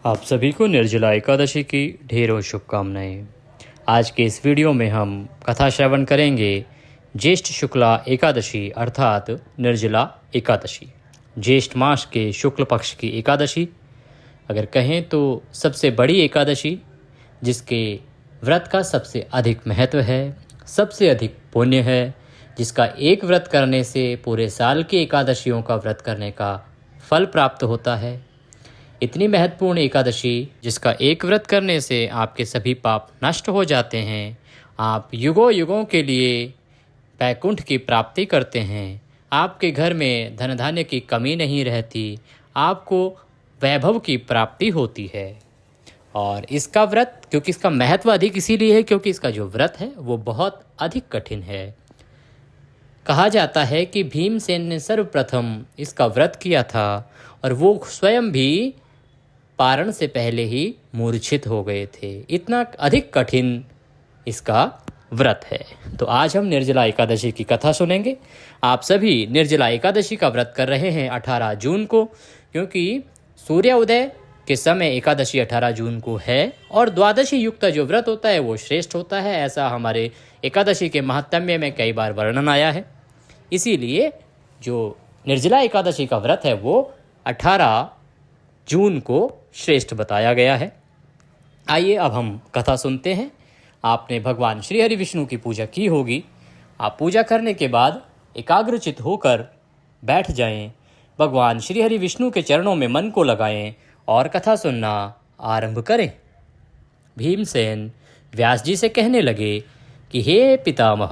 आप सभी को निर्जला एकादशी की ढेरों शुभकामनाएं। आज के इस वीडियो में हम कथा श्रवण करेंगे ज्येष्ठ शुक्ला एकादशी अर्थात निर्जला एकादशी। ज्येष्ठ मास के शुक्ल पक्ष की एकादशी, अगर कहें तो सबसे बड़ी एकादशी, जिसके व्रत का सबसे अधिक महत्व है, सबसे अधिक पुण्य है, जिसका एक व्रत करने से पूरे साल की एकादशियों का व्रत करने का फल प्राप्त होता है। इतनी महत्वपूर्ण एकादशी जिसका एक व्रत करने से आपके सभी पाप नष्ट हो जाते हैं, आप युगों युगों के लिए वैकुंठ की प्राप्ति करते हैं, आपके घर में धन धान्य की कमी नहीं रहती, आपको वैभव की प्राप्ति होती है। और इसका व्रत, क्योंकि इसका महत्व अधिक इसीलिए है क्योंकि इसका जो व्रत है वो बहुत अधिक कठिन है। कहा जाता है कि भीमसेन ने सर्वप्रथम इसका व्रत किया था और वो स्वयं भी पारण से पहले ही मूर्छित हो गए थे। इतना अधिक कठिन इसका व्रत है। तो आज हम निर्जला एकादशी की कथा सुनेंगे। आप सभी निर्जला एकादशी का व्रत कर रहे हैं 18 जून को, क्योंकि सूर्योदय के समय एकादशी 18 जून को है और द्वादशी युक्त जो व्रत होता है वो श्रेष्ठ होता है। ऐसा हमारे एकादशी के महात्म्य में कई बार वर्णन आया है। इसीलिए जो निर्जला एकादशी का व्रत है वो 18 जून को श्रेष्ठ बताया गया है। आइए अब हम कथा सुनते हैं। आपने भगवान श्री हरि विष्णु की पूजा की होगी। आप पूजा करने के बाद एकाग्रचित होकर बैठ जाएं, भगवान श्री हरि विष्णु के चरणों में मन को लगाएं और कथा सुनना आरंभ करें। भीमसेन व्यास जी से कहने लगे कि हे पितामह,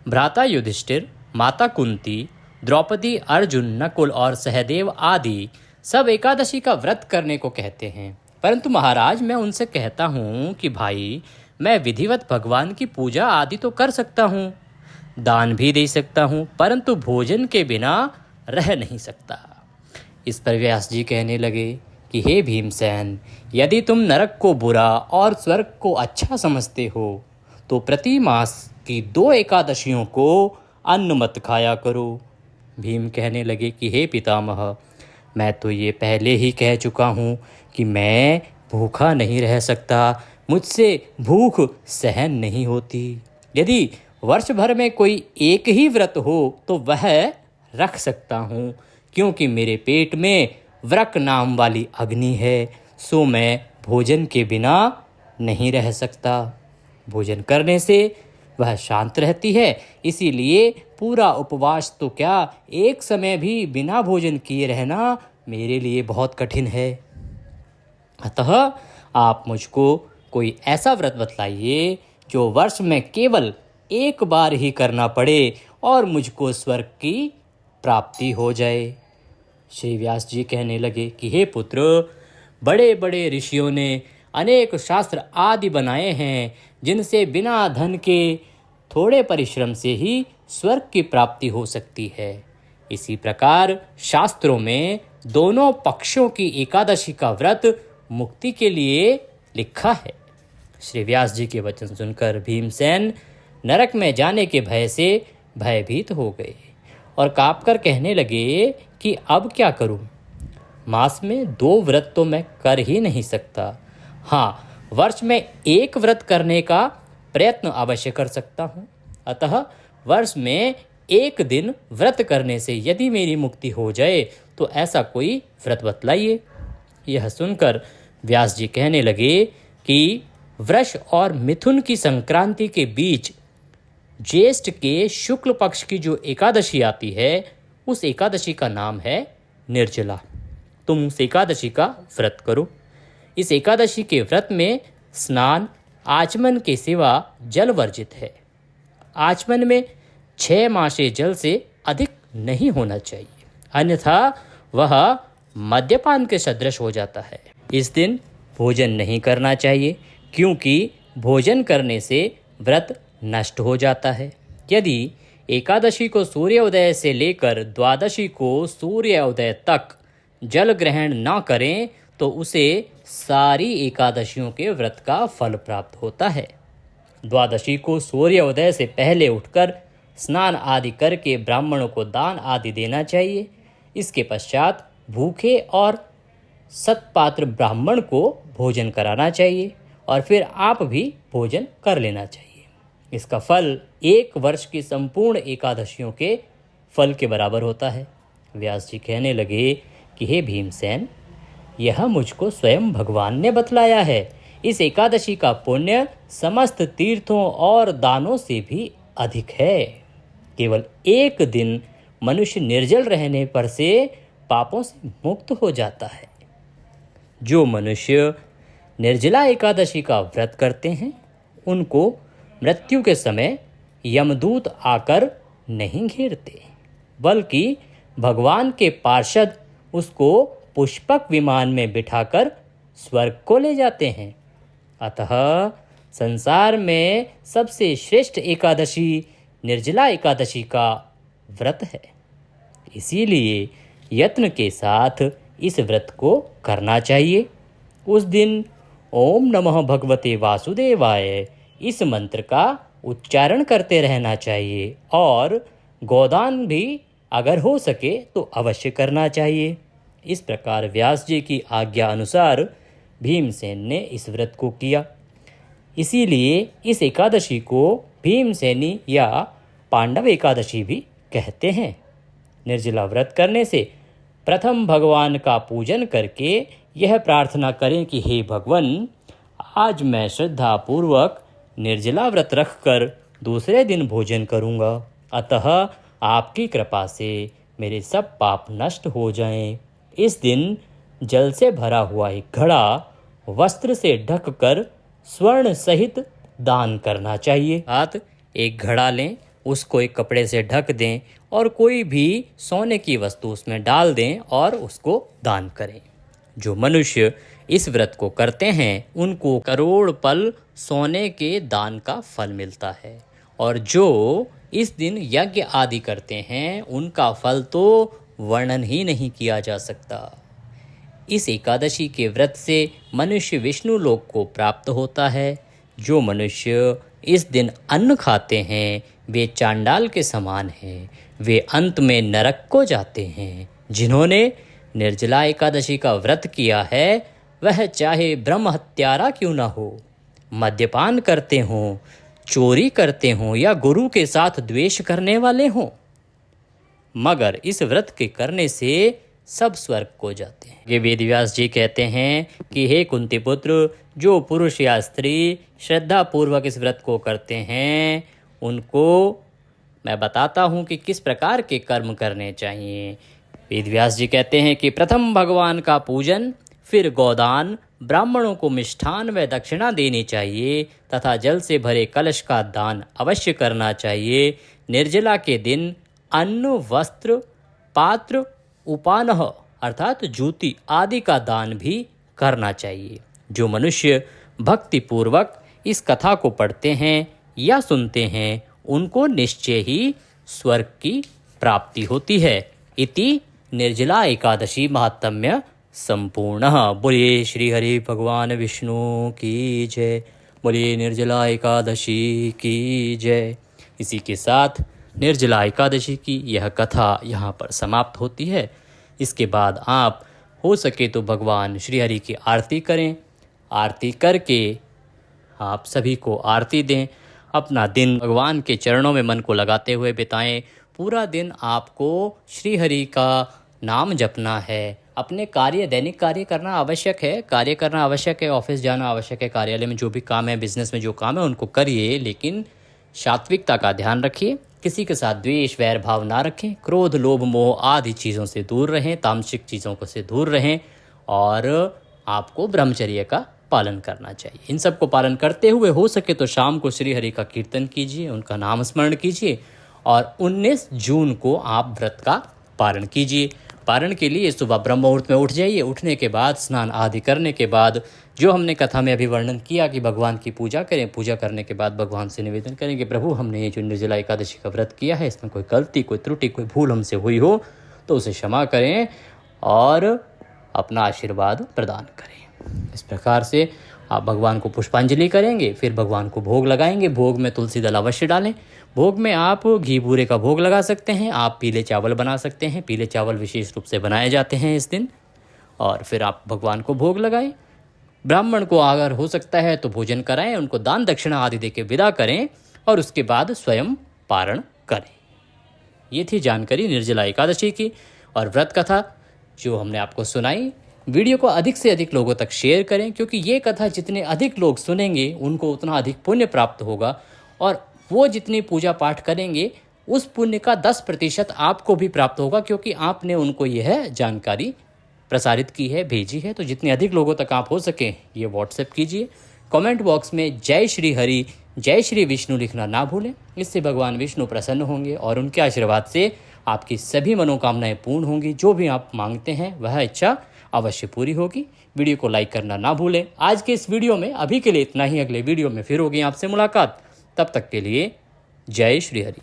भ्राता युधिष्ठिर, माता कुंती, द्रौपदी, अर्जुन, नकुल और सहदेव आदि सब एकादशी का व्रत करने को कहते हैं, परंतु महाराज मैं उनसे कहता हूँ कि भाई, मैं विधिवत भगवान की पूजा आदि तो कर सकता हूँ, दान भी दे सकता हूँ, परंतु भोजन के बिना रह नहीं सकता। इस पर व्यास जी कहने लगे कि हे भीमसेन, यदि तुम नरक को बुरा और स्वर्ग को अच्छा समझते हो तो प्रति मास की 2 एकादशियों को अन्न मत खाया करो। भीम कहने लगे कि हे पितामह, मैं तो ये पहले ही कह चुका हूँ कि मैं भूखा नहीं रह सकता, मुझसे भूख सहन नहीं होती। यदि वर्ष भर में कोई एक ही व्रत हो तो वह रख सकता हूँ, क्योंकि मेरे पेट में व्रक नाम वाली अग्नि है, सो मैं भोजन के बिना नहीं रह सकता। भोजन करने से वह शांत रहती है, इसीलिए पूरा उपवास तो क्या, एक समय भी बिना भोजन किए रहना मेरे लिए बहुत कठिन है। अतः आप मुझको कोई ऐसा व्रत बतलाइए जो वर्ष में केवल एक बार ही करना पड़े और मुझको स्वर्ग की प्राप्ति हो जाए। श्री व्यास जी कहने लगे कि हे पुत्र, बड़े बड़े ऋषियों ने अनेक शास्त्र आदि बनाए हैं, जिनसे बिना धन के थोड़े परिश्रम से ही स्वर्ग की प्राप्ति हो सकती है। इसी प्रकार शास्त्रों में दोनों पक्षों की एकादशी का व्रत मुक्ति के लिए लिखा है। श्री व्यास जी के वचन सुनकर भीमसेन नरक में जाने के भय से भयभीत हो गए और कांपकर कहने लगे कि अब क्या करूं? मास में 2 व्रत तो मैं कर ही नहीं सकता। हाँ, वर्ष में एक व्रत करने का प्रयत्न अवश्य कर सकता हूँ। अतः वर्ष में एक दिन व्रत करने से यदि मेरी मुक्ति हो जाए तो ऐसा कोई व्रत बतलाइए। यह सुनकर व्यास जी कहने लगे कि वृष और मिथुन की संक्रांति के बीच ज्येष्ठ के शुक्ल पक्ष की जो एकादशी आती है, उस एकादशी का नाम है निर्जला। तुम उस एकादशी का व्रत करो। इस एकादशी के व्रत में स्नान आचमन के सिवा जल वर्जित है। आचमन में 6 मासे जल से अधिक नहीं होना चाहिए, अन्यथा वह मद्यपान के सदृश हो जाता है। इस दिन भोजन नहीं करना चाहिए, क्योंकि भोजन करने से व्रत नष्ट हो जाता है। यदि एकादशी को सूर्योदय से लेकर द्वादशी को सूर्योदय तक जल ग्रहण न करें तो उसे सारी एकादशियों के व्रत का फल प्राप्त होता है। द्वादशी को सूर्योदय से पहले उठकर स्नान आदि करके ब्राह्मणों को दान आदि देना चाहिए। इसके पश्चात भूखे और सत्पात्र ब्राह्मण को भोजन कराना चाहिए और फिर आप भी भोजन कर लेना चाहिए। इसका फल 1 वर्ष की संपूर्ण एकादशियों के फल के बराबर होता है। व्यास जी कहने लगे कि हे भीमसेन, यह मुझको स्वयं भगवान ने बतलाया है। इस एकादशी का पुण्य समस्त तीर्थों और दानों से भी अधिक है। केवल 1 दिन मनुष्य निर्जल रहने पर से पापों से मुक्त हो जाता है। जो मनुष्य निर्जला एकादशी का व्रत करते हैं उनको मृत्यु के समय यमदूत आकर नहीं घेरते, बल्कि भगवान के पार्षद उसको पुष्पक विमान में बिठाकर स्वर्ग को ले जाते हैं। अतः संसार में सबसे श्रेष्ठ एकादशी निर्जला एकादशी का व्रत है। इसीलिए यत्न के साथ इस व्रत को करना चाहिए। उस दिन ओम नमः भगवते वासुदेवाय इस मंत्र का उच्चारण करते रहना चाहिए और गोदान भी अगर हो सके तो अवश्य करना चाहिए। इस प्रकार व्यास जी की आज्ञा अनुसार भीमसेन ने इस व्रत को किया। इसीलिए इस एकादशी को भीमसेनी या पांडव एकादशी भी कहते हैं। निर्जला व्रत करने से प्रथम भगवान का पूजन करके यह प्रार्थना करें कि हे भगवान, आज मैं श्रद्धापूर्वक निर्जला व्रत रखकर दूसरे दिन भोजन करूँगा। अतः आपकी कृपा से मेरे सब पाप नष्ट हो जाएं। इस दिन जल से भरा हुआ एक घड़ा वस्त्र से ढककर स्वर्ण सहित दान करना चाहिए। हाथ एक घड़ा लें, उसको एक कपड़े से ढक दें और कोई भी सोने की वस्तु उसमें डाल दें और उसको दान करें। जो मनुष्य इस व्रत को करते हैं उनको करोड़ पल सोने के दान का फल मिलता है, और जो इस दिन यज्ञ आदि करते हैं उनका फल तो वर्णन ही नहीं किया जा सकता। इस एकादशी के व्रत से मनुष्य विष्णु लोक को प्राप्त होता है। जो मनुष्य इस दिन अन्न खाते हैं वे चांडाल के समान हैं, वे अंत में नरक को जाते हैं। जिन्होंने निर्जला एकादशी का व्रत किया है वह चाहे ब्रह्म हत्यारा क्यों ना हो, मद्यपान करते हों, चोरी करते हों या गुरु के साथ द्वेष करने वाले हों, मगर इस व्रत के करने से सब स्वर्ग को जाते हैं। ये वेद व्यास जी कहते हैं कि हे कुंती पुत्र, जो पुरुष या स्त्री श्रद्धा पूर्वक इस व्रत को करते हैं उनको मैं बताता हूँ कि किस प्रकार के कर्म करने चाहिए। वेद व्यास जी कहते हैं कि प्रथम भगवान का पूजन, फिर गोदान, ब्राह्मणों को मिष्ठान व दक्षिणा देनी चाहिए तथा जल से भरे कलश का दान अवश्य करना चाहिए। निर्जला के दिन अन्न, वस्त्र, पात्र, उपानह अर्थात जूती आदि का दान भी करना चाहिए। जो मनुष्य भक्ति पूर्वक इस कथा को पढ़ते हैं या सुनते हैं उनको निश्चय ही स्वर्ग की प्राप्ति होती है। इति निर्जला एकादशी महात्म्य संपूर्णः। बोलिए श्री हरि भगवान विष्णु की जय। बोलिए निर्जला एकादशी की जय। इसी के साथ निर्जला एकादशी की यह कथा यहाँ पर समाप्त होती है। इसके बाद आप हो सके तो भगवान श्री हरि की आरती करें। आरती करके आप सभी को आरती दें। अपना दिन भगवान के चरणों में मन को लगाते हुए बिताएं। पूरा दिन आपको श्री हरि का नाम जपना है। अपने कार्य, दैनिक कार्य करना आवश्यक है, कार्य करना आवश्यक है, ऑफिस जाना आवश्यक है, कार्यालय में जो भी काम है, बिजनेस में जो काम है उनको करिए, लेकिन सात्विकता का ध्यान रखिए। किसी के साथ द्वेष वैर भाव ना रखें। क्रोध, लोभ, मोह आदि चीज़ों से दूर रहें, तामसिक चीज़ों को से दूर रहें और आपको ब्रह्मचर्य का पालन करना चाहिए। इन सब को पालन करते हुए हो सके तो शाम को श्री हरि का कीर्तन कीजिए, उनका नाम स्मरण कीजिए और 19 जून को आप व्रत का पारण कीजिए। पारण के लिए सुबह ब्रह्म मुहूर्त में उठ जाइए। उठने के बाद स्नान आदि करने के बाद जो हमने कथा में अभी वर्णन किया कि भगवान की पूजा करें। पूजा करने के बाद भगवान से निवेदन करें कि प्रभु, हमने ये जो निर्जला एकादशी का व्रत किया है इसमें कोई गलती, कोई त्रुटि, कोई भूल हमसे हुई हो तो उसे क्षमा करें और अपना आशीर्वाद प्रदान करें। इस प्रकार से आप भगवान को पुष्पांजलि करेंगे, फिर भगवान को भोग लगाएंगे। भोग में तुलसी दल अवश्य डालें। भोग में आप घी बूरे का भोग लगा सकते हैं। आप पीले चावल बना सकते हैं। पीले चावल विशेष रूप से बनाए जाते हैं इस दिन। और फिर आप भगवान को भोग लगाएं। ब्राह्मण को अगर हो सकता है तो भोजन कराएं, उनको दान दक्षिणा आदि देके विदा करें और उसके बाद स्वयं पारण करें। ये थी जानकारी निर्जला एकादशी की और व्रत कथा जो हमने आपको सुनाई। वीडियो को अधिक से अधिक लोगों तक शेयर करें, क्योंकि ये कथा जितने अधिक लोग सुनेंगे उनको उतना अधिक पुण्य प्राप्त होगा और वो जितनी पूजा पाठ करेंगे उस पुण्य का 10% आपको भी प्राप्त होगा, क्योंकि आपने उनको यह जानकारी प्रसारित की है, भेजी है। तो जितने अधिक लोगों तक आप हो सके ये व्हाट्सएप कीजिए। कमेंट बॉक्स में जय श्री हरि जय श्री विष्णु लिखना ना भूलें। इससे भगवान विष्णु प्रसन्न होंगे और उनके आशीर्वाद से आपकी सभी मनोकामनाएं पूर्ण होंगी। जो भी आप मांगते हैं वह इच्छा अवश्य पूरी होगी। वीडियो को लाइक करना ना भूलें। आज के इस वीडियो में अभी के लिए इतना ही। अगले वीडियो में फिर होगी आपसे मुलाकात। तब तक के लिए जय श्री हरि।